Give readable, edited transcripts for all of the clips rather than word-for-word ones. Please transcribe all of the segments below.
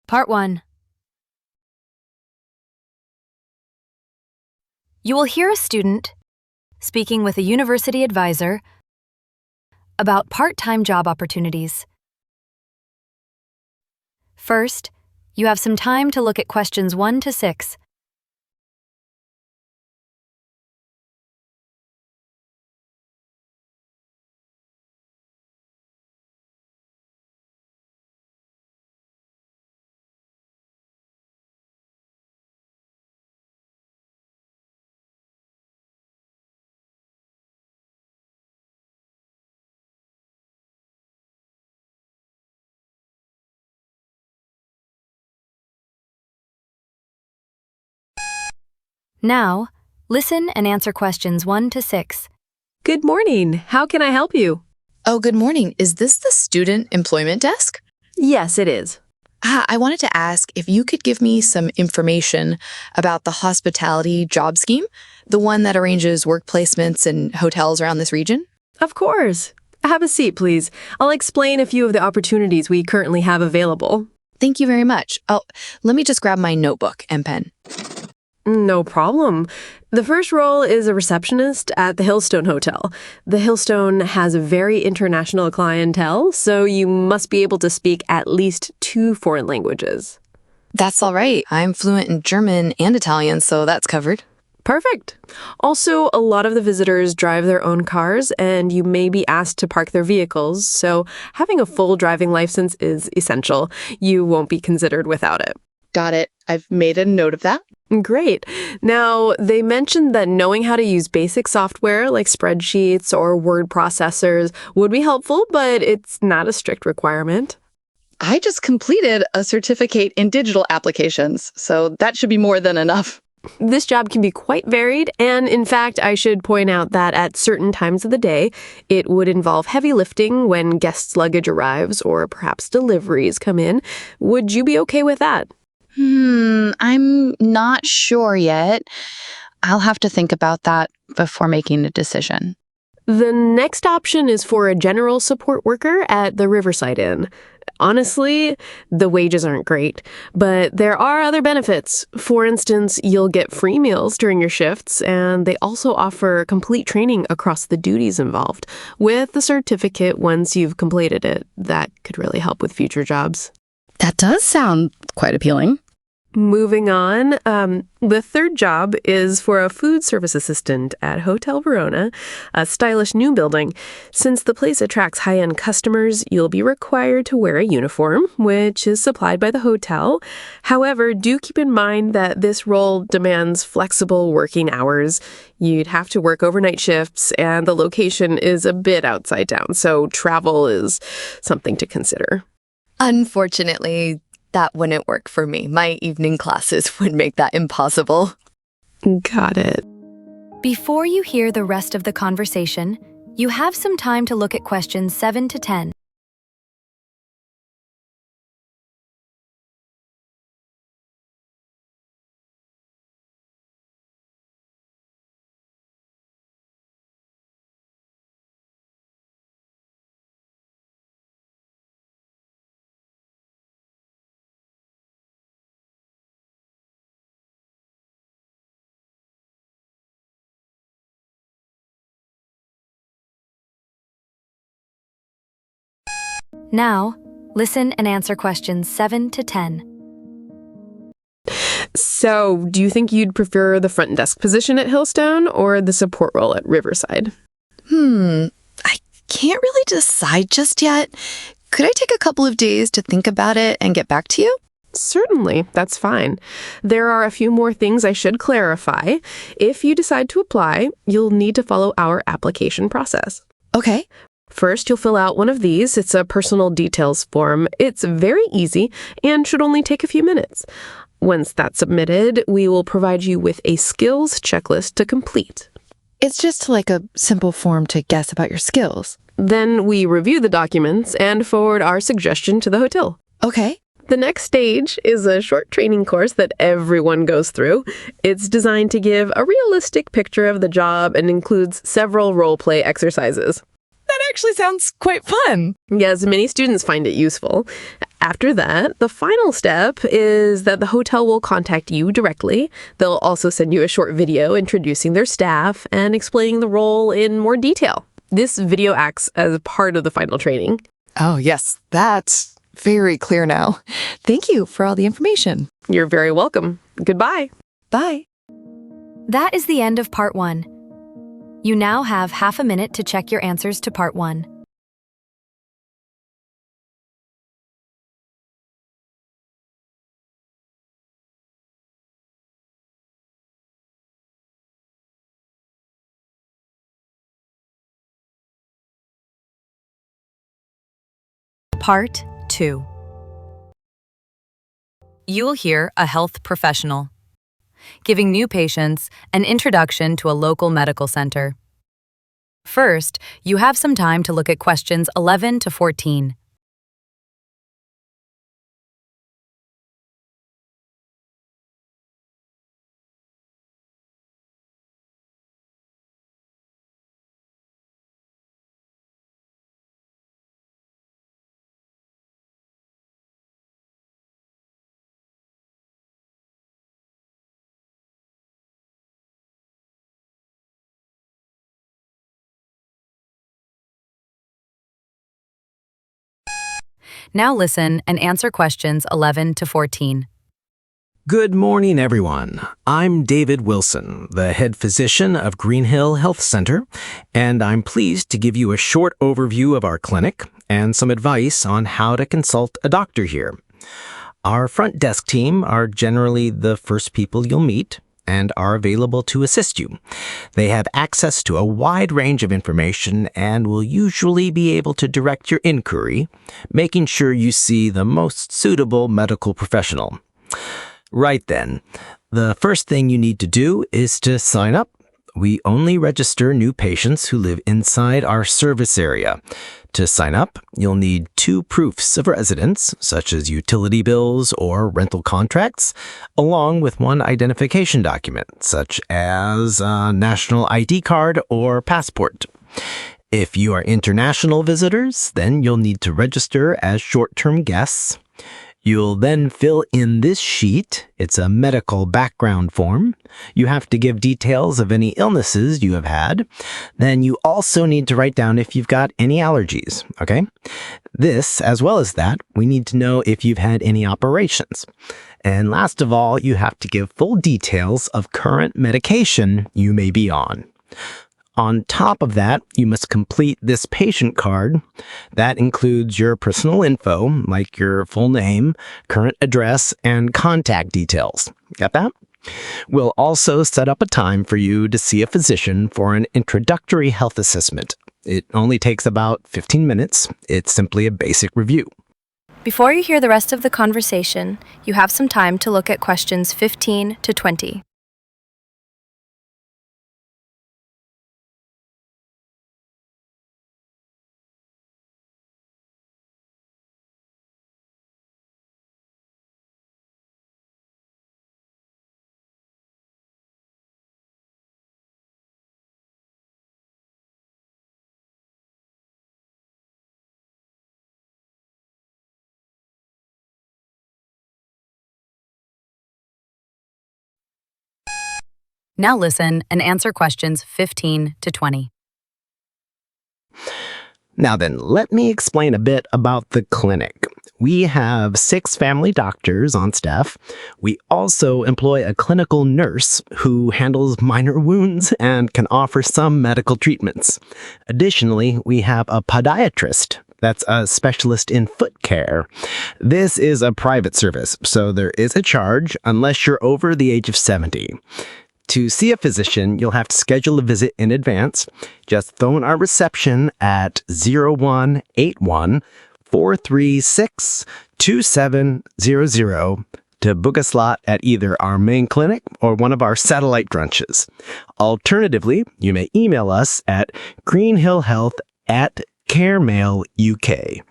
Part 1. You will hear a student speaking with a university advisor about part-time job opportunities. First, you have some time to look at questions 1 to 6. Now, listen and answer questions 1 to 6. Good morning. How can I help you? Oh, good morning. Is this the student employment desk? Yes, it is. I wanted to ask if you could give me some information about the hospitality job scheme, the one that arranges work placements and hotels around this region. Of course. Have a seat, please. I'll explain a few of the opportunities we currently have available. Thank you very much. Oh, let me just grab my notebook and pen. No problem. The first role is a receptionist at the Hillstone Hotel. The Hillstone has a very international clientele, so you must be able to speak at least 2 foreign languages. That's all right. I'm fluent in German and Italian, so that's covered. Perfect. Also, a lot of the visitors drive their own cars, and you may be asked to park their vehicles, so having a full driving license is essential. You won't be considered without it. Got it. I've made a note of that. Great. Now, they mentioned that knowing how to use basic software like spreadsheets or word processors would be helpful, but it's not a strict requirement. I just completed a certificate in digital applications, so that should be more than enough. This job can be quite varied, and in fact, I should point out that at certain times of the day, it would involve heavy lifting when guests' luggage arrives or perhaps deliveries come in. Would you be okay with that? I'm not sure yet. I'll have to think about that before making a decision. The next option is for a general support worker at the Riverside Inn. Honestly, the wages aren't great, but there are other benefits. For instance, you'll get free meals during your shifts, and they also offer complete training across the duties involved. With the certificate, once you've completed it, that could really help with future jobs. That does sound quite appealing. Moving on, the third job is for a food service assistant at Hotel Verona, a stylish new building. Since the place attracts high-end customers, you'll be required to wear a uniform, which is supplied by the hotel. However, do keep in mind that this role demands flexible working hours. You'd have to work overnight shifts, and the location is a bit outside town, so travel is something to consider. Unfortunately, that wouldn't work for me. My evening classes would make that impossible. Got it. Before you hear the rest of the conversation, you have some time to look at questions 7 to 10. Now, listen and answer questions 7 to 10. So, do you think you'd prefer the front desk position at Hillstone or the support role at Riverside? I can't really decide just yet. Could I take a couple of days to think about it and get back to you? Certainly, that's fine. There are a few more things I should clarify. If you decide to apply, you'll need to follow our application process. Okay. First, you'll fill out one of these. It's a personal details form. It's very easy and should only take a few minutes. Once that's submitted, we will provide you with a skills checklist to complete. It's just like a simple form to guess about your skills. Then we review the documents and forward our suggestion to the hotel. Okay. The next stage is a short training course that everyone goes through. It's designed to give a realistic picture of the job and includes several role-play exercises. That actually sounds quite fun. Yes, many students find it useful. After that, the final step is that the hotel will contact you directly. They'll also send you a short video introducing their staff and explaining the role in more detail. This video acts as part of the final training. Oh, yes, that's very clear now. Thank you for all the information. You're very welcome. Goodbye. Bye. That is the end of Part 1. You now have half a minute to check your answers to Part 1. Part 2. You will hear a health professional giving new patients an introduction to a local medical center. First, you have some time to look at questions 11 to 14. Now listen and answer questions 11 to 14. Good morning, everyone. I'm David Wilson, the head physician of Green Hill Health Center, and I'm pleased to give you a short overview of our clinic and some advice on how to consult a doctor here. Our front desk team are generally the first people you'll meet and are available to assist you. They have access to a wide range of information and will usually be able to direct your inquiry, making sure you see the most suitable medical professional. Right then, the first thing you need to do is to sign up. We only register new patients who live inside our service area. To sign up, you'll need 2 proofs of residence, such as utility bills or rental contracts, along with 1 identification document, such as a national ID card or passport. If you are international visitors, then you'll need to register as short-term guests. You'll then fill in this sheet. It's a medical background form. You have to give details of any illnesses you have had. Then you also need to write down if you've got any allergies, okay? This, as well as that, we need to know if you've had any operations. And last of all, you have to give full details of current medication you may be on. On top of that, you must complete this patient card. That includes your personal info, like your full name, current address, and contact details. Got that? We'll also set up a time for you to see a physician for an introductory health assessment. It only takes about 15 minutes. It's simply a basic review. Before you hear the rest of the conversation, you have some time to look at questions 15 to 20. Now listen and answer questions 15 to 20. Now then, let me explain a bit about the clinic. We have 6 family doctors on staff. We also employ a clinical nurse who handles minor wounds and can offer some medical treatments. Additionally, we have a podiatrist. That's a specialist in foot care. This is a private service, so there is a charge unless you're over the age of 70. To see a physician, you'll have to schedule a visit in advance. Just phone our reception at 0181-436-2700 to book a slot at either our main clinic or one of our satellite branches. Alternatively, you may email us at greenhillhealth@gmail.com. Care Mail UK.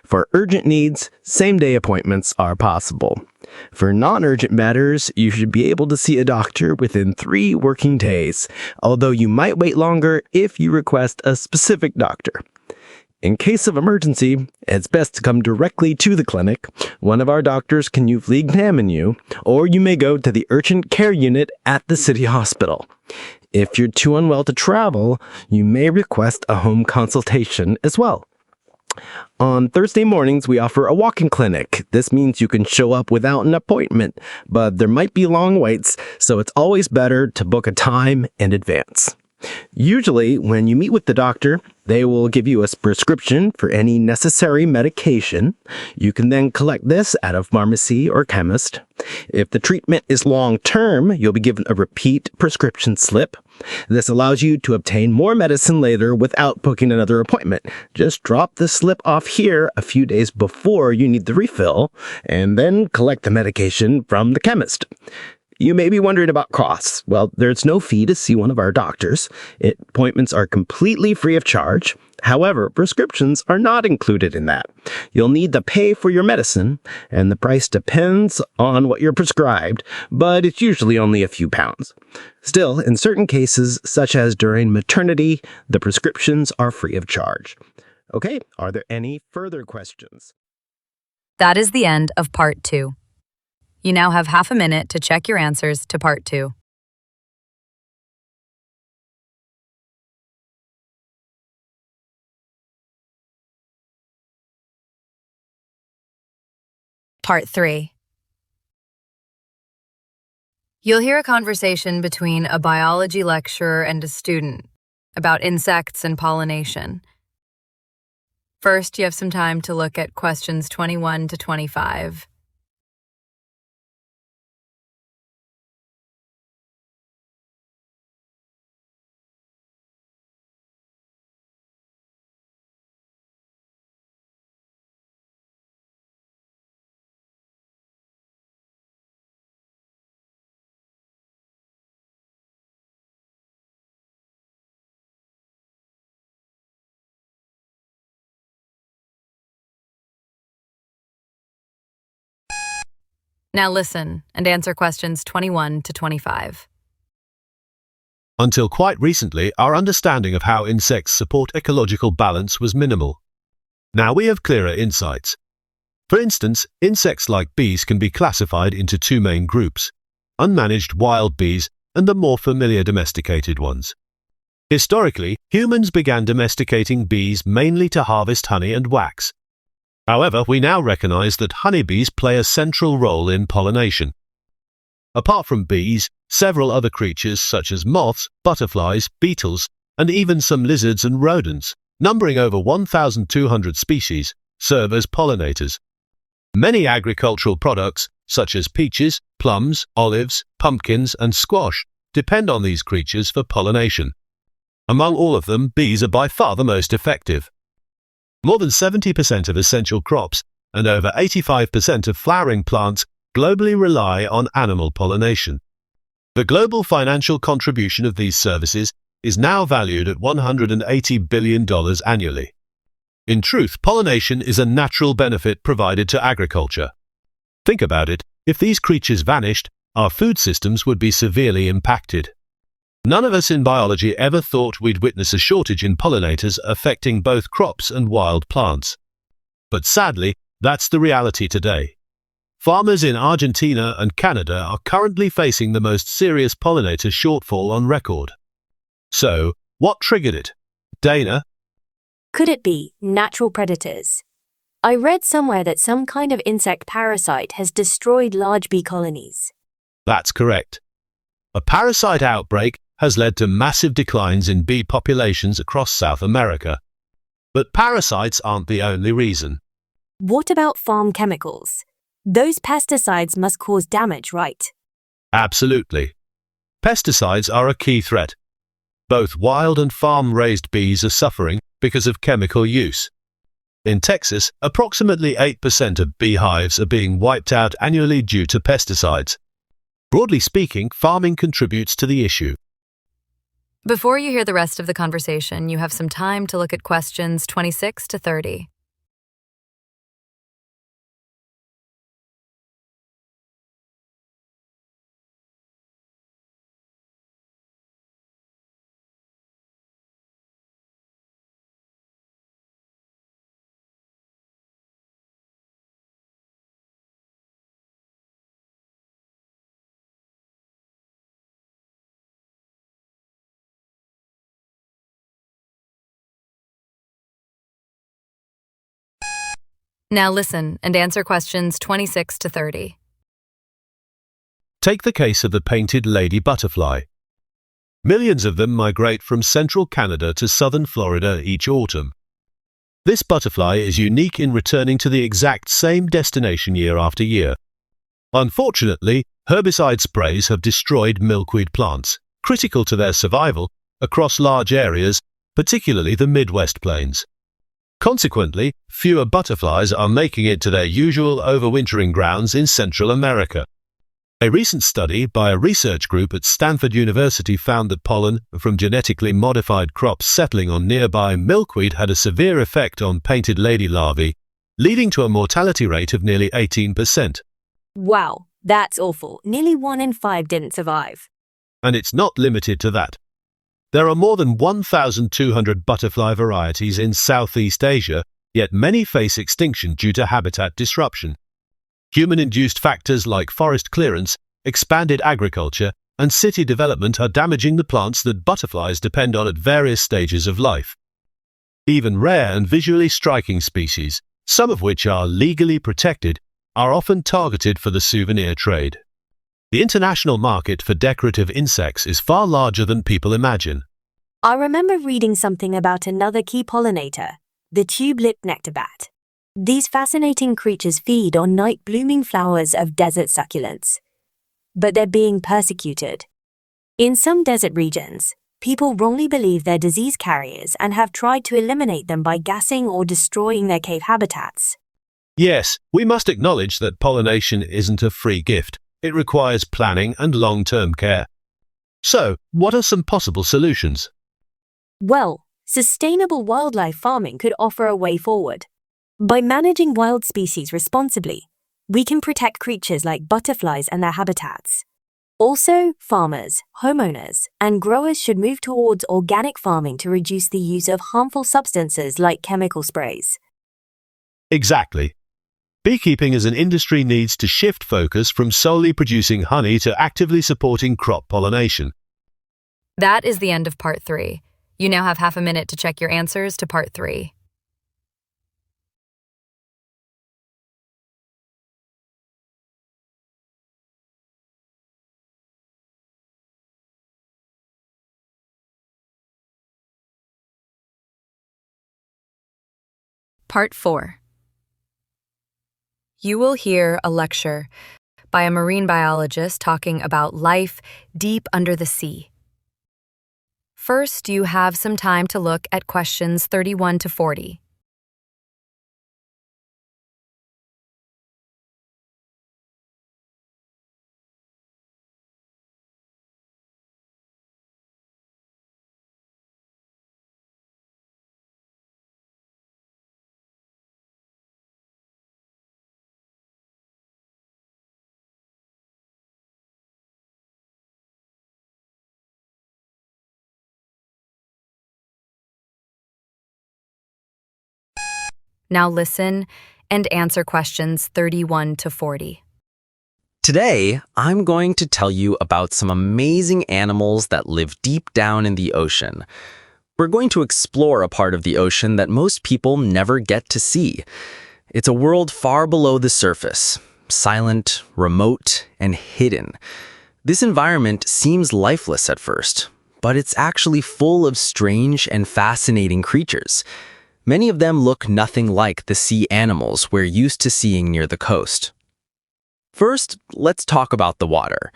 For urgent needs, same-day appointments are possible. For non-urgent matters, you should be able to see a doctor within 3 working days, although you might wait longer if you request a specific doctor. In case of emergency, it's best to come directly to the clinic. One of our doctors can usually examine you, or you may go to the urgent care unit at the city hospital. If you're too unwell to travel, you may request a home consultation as well. On Thursday mornings, we offer a walk-in clinic. This means you can show up without an appointment, but there might be long waits, so it's always better to book a time in advance. Usually, when you meet with the doctor, they will give you a prescription for any necessary medication. You can then collect this at a pharmacy or chemist. If the treatment is long-term, you'll be given a repeat prescription slip. This allows you to obtain more medicine later without booking another appointment. Just drop the slip off here a few days before you need the refill, and then collect the medication from the chemist. You may be wondering about costs. Well, there's no fee to see one of our doctors. Appointments are completely free of charge. However, prescriptions are not included in that. You'll need to pay for your medicine, and the price depends on what you're prescribed, but it's usually only a few pounds. Still, in certain cases, such as during maternity, the prescriptions are free of charge. Okay, are there any further questions? That is the end of Part 2. You now have half a minute to check your answers to Part 2. Part 3. You'll hear a conversation between a biology lecturer and a student about insects and pollination. First, you have some time to look at questions 21 to 25. Now listen and answer questions 21 to 25. Until quite recently, our understanding of how insects support ecological balance was minimal. Now we have clearer insights. For instance, insects like bees can be classified into 2 main groups: unmanaged wild bees and the more familiar domesticated ones. Historically, humans began domesticating bees mainly to harvest honey and wax. However, we now recognize that honeybees play a central role in pollination. Apart from bees, several other creatures such as moths, butterflies, beetles, and even some lizards and rodents, numbering over 1,200 species, serve as pollinators. Many agricultural products, such as peaches, plums, olives, pumpkins, and squash, depend on these creatures for pollination. Among all of them, bees are by far the most effective. More than 70% of essential crops and over 85% of flowering plants globally rely on animal pollination. The global financial contribution of these services is now valued at $180 billion annually. In truth, pollination is a natural benefit provided to agriculture. Think about it, if these creatures vanished, our food systems would be severely impacted. None of us in biology ever thought we'd witness a shortage in pollinators affecting both crops and wild plants. But sadly, that's the reality today. Farmers in Argentina and Canada are currently facing the most serious pollinator shortfall on record. So, what triggered it? Dana? Could it be natural predators? I read somewhere that some kind of insect parasite has destroyed large bee colonies. That's correct. A parasite outbreak has led to massive declines in bee populations across South America. But parasites aren't the only reason. What about farm chemicals? Those pesticides must cause damage, right? Absolutely. Pesticides are a key threat. Both wild and farm-raised bees are suffering because of chemical use. In Texas, approximately 8% of beehives are being wiped out annually due to pesticides. Broadly speaking, farming contributes to the issue. Before you hear the rest of the conversation, you have some time to look at questions 26 to 30. Now listen and answer questions 26 to 30. Take the case of the painted lady butterfly. Millions of them migrate from central Canada to southern Florida each autumn. This butterfly is unique in returning to the exact same destination year after year. Unfortunately, herbicide sprays have destroyed milkweed plants, critical to their survival, across large areas, particularly the Midwest plains. Consequently, fewer butterflies are making it to their usual overwintering grounds in Central America. A recent study by a research group at Stanford University found that pollen from genetically modified crops settling on nearby milkweed had a severe effect on painted lady larvae, leading to a mortality rate of nearly 18%. Wow, that's awful. Nearly 1 in 5 didn't survive. And it's not limited to that. There are more than 1,200 butterfly varieties in Southeast Asia, yet many face extinction due to habitat disruption. Human-induced factors like forest clearance, expanded agriculture, and city development are damaging the plants that butterflies depend on at various stages of life. Even rare and visually striking species, some of which are legally protected, are often targeted for the souvenir trade. The international market for decorative insects is far larger than people imagine. I remember reading something about another key pollinator, the tube-lipped nectar bat. These fascinating creatures feed on night-blooming flowers of desert succulents. But they're being persecuted. In some desert regions, people wrongly believe they're disease carriers and have tried to eliminate them by gassing or destroying their cave habitats. Yes, we must acknowledge that pollination isn't a free gift. It requires planning and long-term care. So, what are some possible solutions? Well, sustainable wildlife farming could offer a way forward. By managing wild species responsibly, we can protect creatures like butterflies and their habitats. Also, farmers, homeowners, and growers should move towards organic farming to reduce the use of harmful substances like chemical sprays. Exactly. Beekeeping as an industry needs to shift focus from solely producing honey to actively supporting crop pollination. That is the end of part 3. You now have half a minute to check your answers to part 3. Part 4. You will hear a lecture by a marine biologist talking about life deep under the sea. First, you have some time to look at questions 31 to 40. Now listen and answer questions 31 to 40. Today, I'm going to tell you about some amazing animals that live deep down in the ocean. We're going to explore a part of the ocean that most people never get to see. It's a world far below the surface, silent, remote, and hidden. This environment seems lifeless at first, but it's actually full of strange and fascinating creatures. Many of them look nothing like the sea animals we're used to seeing near the coast. First, let's talk about the water.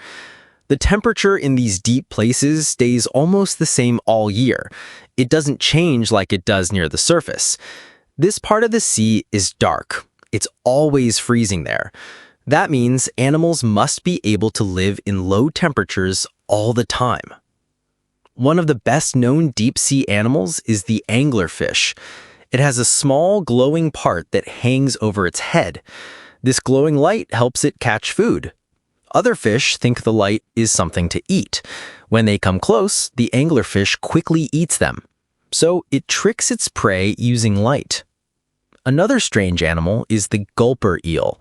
The temperature in these deep places stays almost the same all year. It doesn't change like it does near the surface. This part of the sea is dark. It's always freezing there. That means animals must be able to live in low temperatures all the time. One of the best-known deep-sea animals is the anglerfish. It has a small glowing part that hangs over its head. This glowing light helps it catch food. Other fish think the light is something to eat. When they come close, the anglerfish quickly eats them. So it tricks its prey using light. Another strange animal is the gulper eel.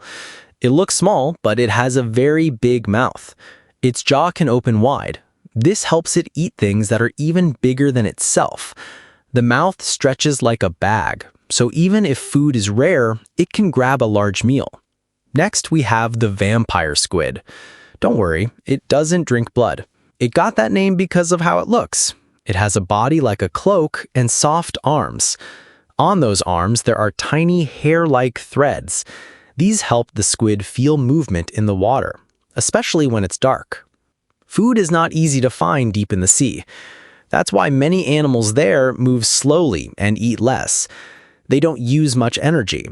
It looks small, but it has a very big mouth. Its jaw can open wide. This helps it eat things that are even bigger than itself. The mouth stretches like a bag, so even if food is rare, it can grab a large meal. Next, we have the vampire squid. Don't worry, it doesn't drink blood. It got that name because of how it looks. It has a body like a cloak and soft arms. On those arms, there are tiny hair-like threads. These help the squid feel movement in the water, especially when it's dark. Food is not easy to find deep in the sea. That's why many animals there move slowly and eat less. They don't use much energy.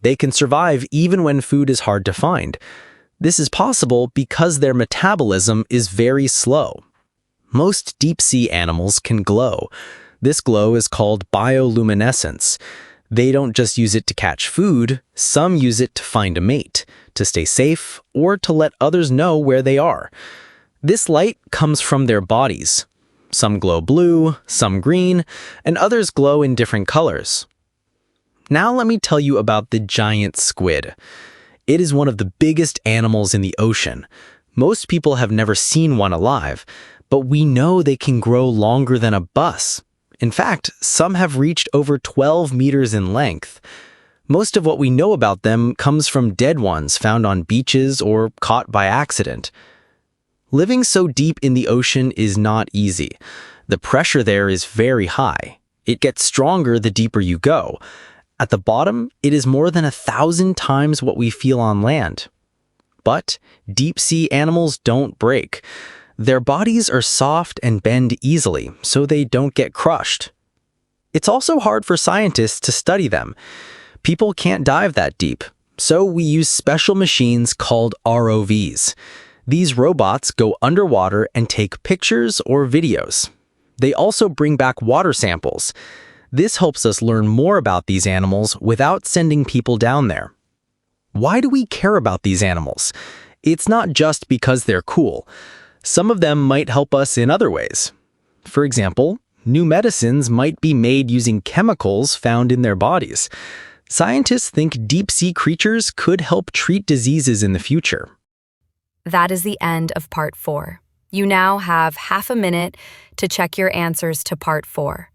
They can survive even when food is hard to find. This is possible because their metabolism is very slow. Most deep-sea animals can glow. This glow is called bioluminescence. They don't just use it to catch food, some use it to find a mate, to stay safe, or to let others know where they are. This light comes from their bodies. Some glow blue, some green, and others glow in different colors. Now let me tell you about the giant squid. It is one of the biggest animals in the ocean. Most people have never seen one alive, but we know they can grow longer than a bus. In fact, some have reached over 12 meters in length. Most of what we know about them comes from dead ones found on beaches or caught by accident. Living so deep in the ocean is not easy. The pressure there is very high. It gets stronger the deeper you go. At the bottom, it is more than 1,000 times what we feel on land. But deep-sea animals don't break. Their bodies are soft and bend easily, so they don't get crushed. It's also hard for scientists to study them. People can't dive that deep, so we use special machines called ROVs. These robots go underwater and take pictures or videos. They also bring back water samples. This helps us learn more about these animals without sending people down there. Why do we care about these animals? It's not just because they're cool. Some of them might help us in other ways. For example, new medicines might be made using chemicals found in their bodies. Scientists think deep-sea creatures could help treat diseases in the future. That is the end of Part 4. You now have half a minute to check your answers to Part 4.